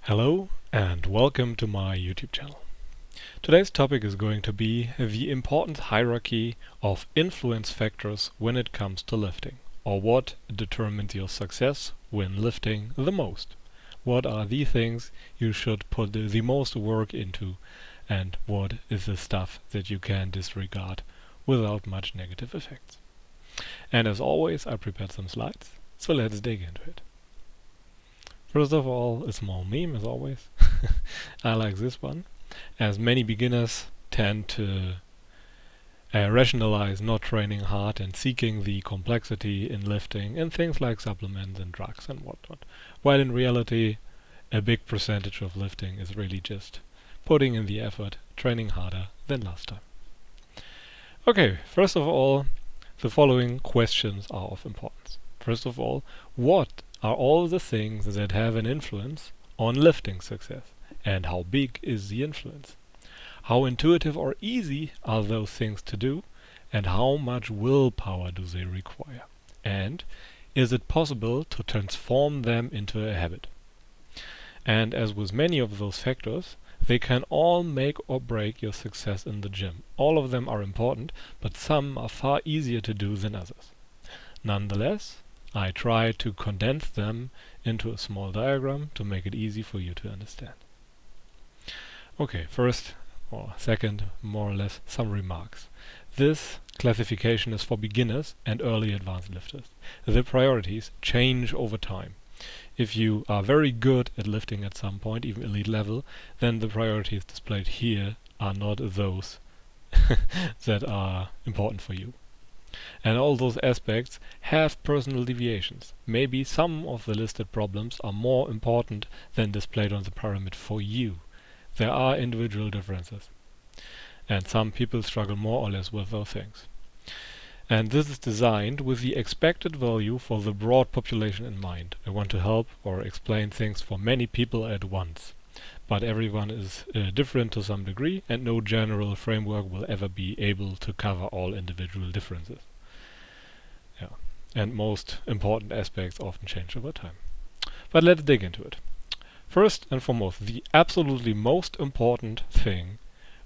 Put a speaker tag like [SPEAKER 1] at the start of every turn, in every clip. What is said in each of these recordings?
[SPEAKER 1] Hello and welcome to my YouTube channel. Today's topic is going to be the important hierarchy of influence factors when it comes to lifting, or what determines your success when lifting the most. What are the things you should put the most work into, and what is the stuff that you can disregard without much negative effects. And as always, I prepared some slides, so let's dig into it. First of all, a small meme as always. I like this one, as many beginners tend to rationalize not training hard and seeking the complexity in lifting and things like supplements and drugs and whatnot, while in reality a big percentage of lifting is really just putting in the effort, training harder than last time. Okay, first of all, the following questions are of importance. First of all, what are all the things that have an influence on lifting success, and how big is the influence? How intuitive or easy are those things to do, and how much willpower do they require? And is it possible to transform them into a habit? And as with many of those factors, they can all make or break your success in the gym. All of them are important, but some are far easier to do than others. Nonetheless, I try to condense them into a small diagram to make it easy for you to understand. Okay, first or second, more or less, some remarks. This classification is for beginners and early advanced lifters. The priorities change over time. If you are very good at lifting at some point, even elite level, then the priorities displayed here are not those that are important for you. And all those aspects have personal deviations. Maybe some of the listed problems are more important than displayed on the pyramid for you. There are individual differences. And some people struggle more or less with those things. And this is designed with the expected value for the broad population in mind. I want to help or explain things for many people at once. But everyone is different to some degree, and no general framework will ever be able to cover all individual differences. And most important aspects often change over time. But let's dig into it. First and foremost, the absolutely most important thing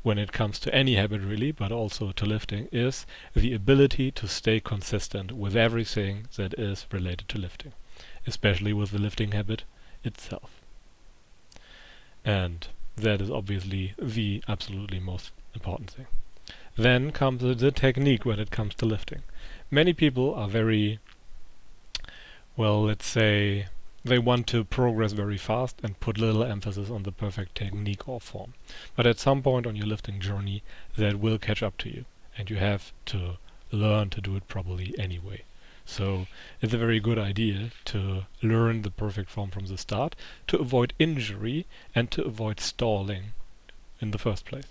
[SPEAKER 1] when it comes to any habit really, but also to lifting, is the ability to stay consistent with everything that is related to lifting, especially with the lifting habit itself. And that is obviously the absolutely most important thing. Then comes the technique when it comes to lifting. Many people are very, well, let's say, they want to progress very fast and put little emphasis on the perfect technique or form. But at some point on your lifting journey, that will catch up to you, and you have to learn to do it properly anyway. So it's a very good idea to learn the perfect form from the start, to avoid injury and to avoid stalling in the first place.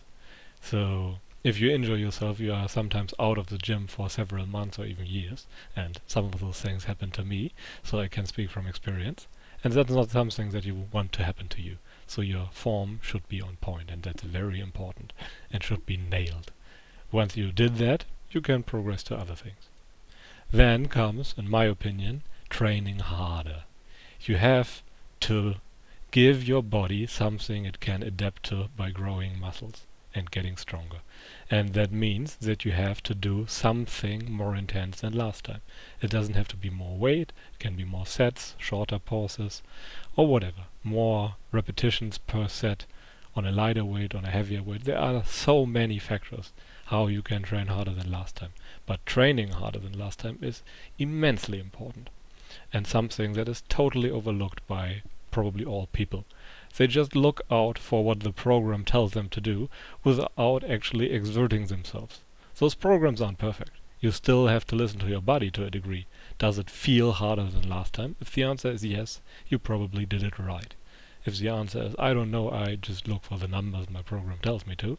[SPEAKER 1] So if you injure yourself, you are sometimes out of the gym for several months or even years, and some of those things happen to me, so I can speak from experience. And that's not something that you want to happen to you. So your form should be on point, and that's very important, and should be nailed. Once you did that, you can progress to other things. Then comes, in my opinion, training harder. You have to give your body something it can adapt to by growing muscles and getting stronger. And that means that you have to do something more intense than last time. It doesn't have to be more weight, it can be more sets, shorter pauses, or whatever. More repetitions per set on a lighter weight, on a heavier weight. There are so many factors how you can train harder than last time. But training harder than last time is immensely important, and something that is totally overlooked by probably all people. They just look out for what the program tells them to do without actually exerting themselves. Those programs aren't perfect. You still have to listen to your body to a degree. Does it feel harder than last time? If the answer is yes, you probably did it right. If the answer is I don't know, I just look for the numbers my program tells me to,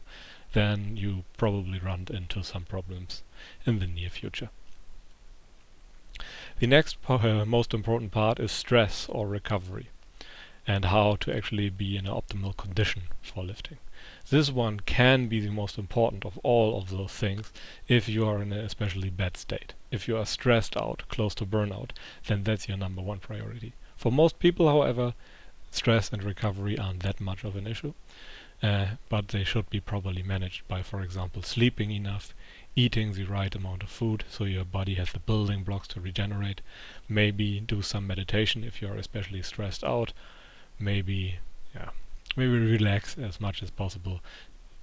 [SPEAKER 1] then you probably run into some problems in the near future. The next most important part is stress or recovery, and how to actually be in an optimal condition for lifting. This one can be the most important of all of those things if you are in an especially bad state. If you are stressed out, close to burnout, then that's your number one priority. For most people, however, stress and recovery aren't that much of an issue, but they should be properly managed by, for example, sleeping enough, eating the right amount of food so your body has the building blocks to regenerate, maybe do some meditation if you're especially stressed out, maybe relax as much as possible,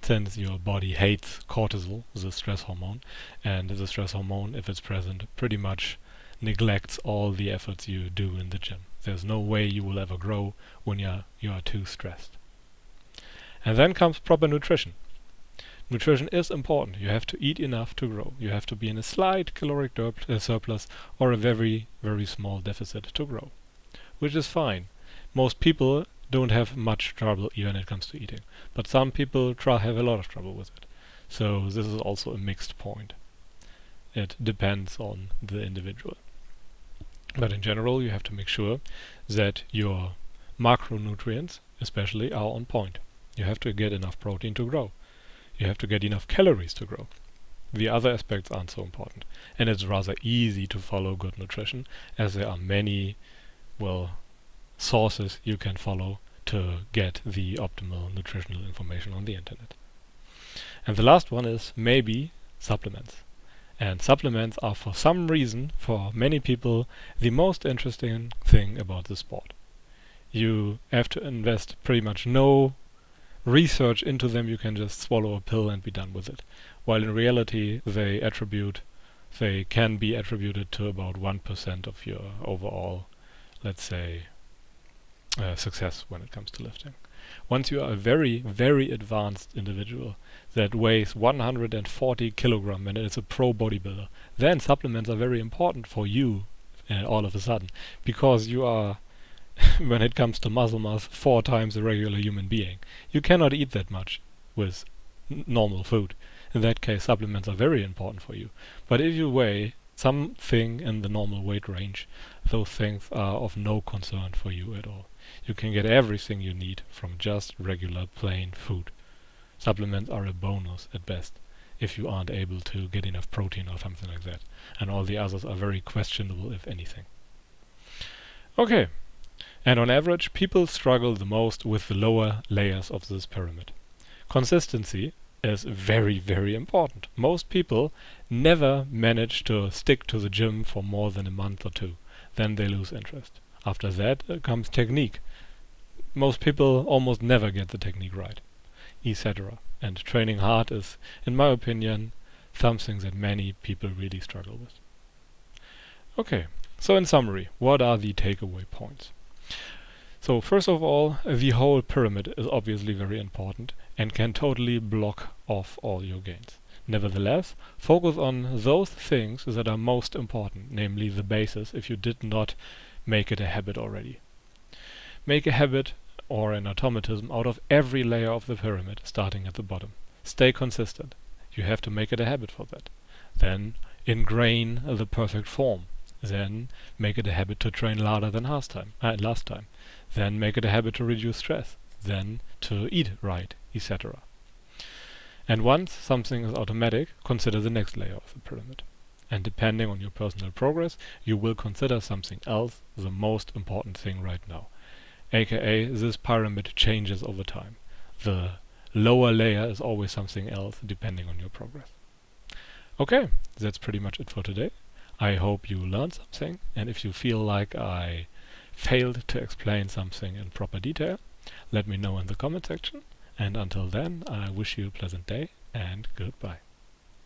[SPEAKER 1] since your body hates cortisol, the stress hormone, and the stress hormone, if it's present, pretty much neglects all the efforts you do in the gym. There's no way you will ever grow when you are too stressed. And then comes proper nutrition. Nutrition is important. You have to eat enough to grow. You have to be in a slight caloric surplus or a very, very small deficit to grow, which is fine. Most people don't have much trouble even when it comes to eating, but some people have a lot of trouble with it. So this is also a mixed point. It depends on the individual. But in general, you have to make sure that your macronutrients especially are on point. You have to get enough protein to grow. You have to get enough calories to grow. The other aspects aren't so important. And it's rather easy to follow good nutrition, as there are many, sources you can follow to get the optimal nutritional information on the internet. And the last one is maybe supplements. And supplements are, for some reason, for many people, the most interesting thing about the sport. You have to invest pretty much no research into them. You can just swallow a pill and be done with it. While in reality, they can be attributed to about 1% of your overall, let's say, success when it comes to lifting. Once you are a very, very advanced individual that weighs 140 kilograms and is a pro bodybuilder, then supplements are very important for you all of a sudden, because you are, when it comes to muscle mass, 4 times a regular human being. You cannot eat that much with normal food. In that case, supplements are very important for you. But if you weigh something in the normal weight range, those things are of no concern for you at all. You can get everything you need from just regular plain food. Supplements are a bonus at best, if you aren't able to get enough protein or something like that. And all the others are very questionable, if anything. Okay. And on average, people struggle the most with the lower layers of this pyramid. Consistency is very, very important. Most people never manage to stick to the gym for more than a month or two. Then they lose interest. After that comes technique. Most people almost never get the technique right, etc. And training hard is, in my opinion, something that many people really struggle with. Okay, so in summary, what are the takeaway points? So first of all, the whole pyramid is obviously very important and can totally block off all your gains. Nevertheless, focus on those things that are most important, namely the basis, if you did not make it a habit already. Make a habit or an automatism out of every layer of the pyramid, starting at the bottom. Stay consistent. You have to make it a habit for that. Then ingrain the perfect form. Then make it a habit to train harder than last time. Then make it a habit to reduce stress. Then to eat right, etc. And once something is automatic, consider the next layer of the pyramid. And depending on your personal progress, you will consider something else the most important thing right now. AKA, this pyramid changes over time. The lower layer is always something else depending on your progress. Okay, that's pretty much it for today. I hope you learned something, and if you feel like I failed to explain something in proper detail, let me know in the comment section. And until then, I wish you a pleasant day and goodbye.